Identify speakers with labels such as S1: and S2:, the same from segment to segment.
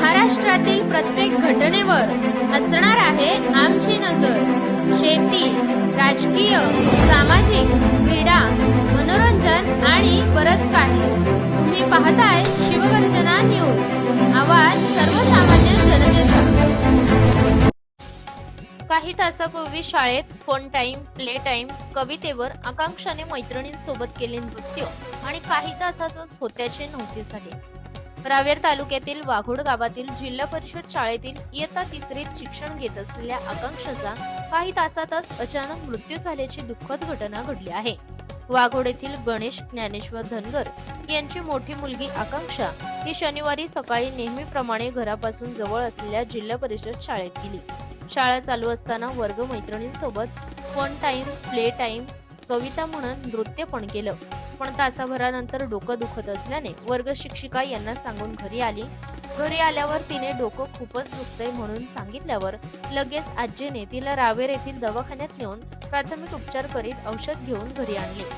S1: महाराष्ट्रातील प्रत्येक घटनेवर असणार आहे आमची नजर। शेती, राजकीय, सामाजिक, क्रीडा, मनोरंजन आणि बरंच काही। तुम्ही पाहताय शिवगर्जना न्यूज, आवाज सर्वसामान्य जनतेचा। काही तासापूर्वी शाळेत फोन टाइम, प्ले टाइम कवितेवर आकांक्षाने मैत्रिणींसोबत केले नृत्य आणि काही तासातच होत्याचे नव्हते झाले। रावेर तालुक्यातील वाघोड गावातील जिल्हा परिषद शाळेतील इयत्ता 3रीत शिक्षण घेत असलेल्या आकांक्षाचा काही तासातच अचानक मृत्यू झाल्याची दुःखद घटना घडली आहे। वाघोड येथील गणेश ज्ञानेश्वर धनगर यांची मोठी मुलगी आकांक्षा ही शनिवारी सकाळी नेहमीप्रमाणे घरापासून जवळ असलेल्या जिल्हा परिषद शाळेत गेली। शाळा चालू असताना वर्ग मैत्रिणींसोबत फोन टाइम, प्ले टाइम कविता म्हणून नृत्य पण केलं, पण तासाभरानंतर डोकं दुखत असल्याने वर्ग शिक्षिका यांना सांगून घरी आली। घरी आल्यावर तिने डोकं खूपच दुखतंय म्हणून सांगितल्यावर लगेच आजीने तिला रावेर येथील दवाखान्यात नेऊन प्राथमिक उपचार करीत औषध घेऊन घरी आणले।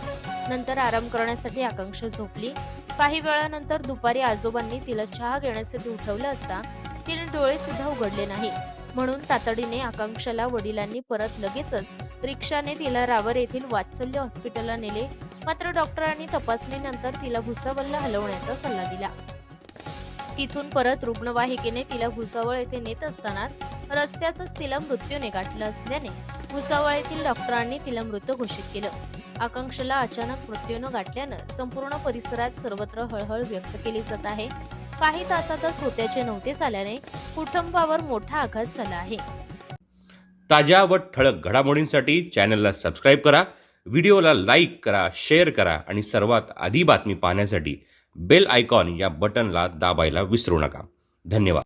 S1: नंतर आराम करण्यासाठी आकांक्षा झोपली। काही वेळानंतर दुपारी आजोबांनी तिला चहा घेण्यासाठी उठवलं असता तिने डोळे सुद्धा उघडले नाही, म्हणून तातडीने आकांक्षाला वडिलांनी परत लगेचच रिक्षाने तिला रावेर येथील वात्सल्य हॉस्पिटलला नेले। मात्र डॉक्टरांनी तपासणीनंतर तिला भुसावळला हलवण्याचा सल्ला दिला। तिथून परत रुग्णवाहिकेने तिला भुसावळ येथे नेत असतानाच रस्त्यातच तिला मृत्यूने गाठलं असल्याने भुसावळ येथील डॉक्टरांनी तिला मृत घोषित केलं। आकांक्षाला अचानक मृत्यूने गाठल्यानं संपूर्ण परिसरात सर्वत्र हळहळ व्यक्त केली जात आहे। काही तासातच होत्याचे नव्हते झाल्याने कुटुंबावर मोठा आघात झाला आहे।
S2: ताज्या व ठळक घडामोडींसाठी चॅनलला सबस्क्राईब करा, व्हिडिओला लाईक करा, शेअर करा आणि सर्वात आधी बातमी पाहण्यासाठी बेल आयकॉन या बटनला दाबायला विसरू नका। धन्यवाद।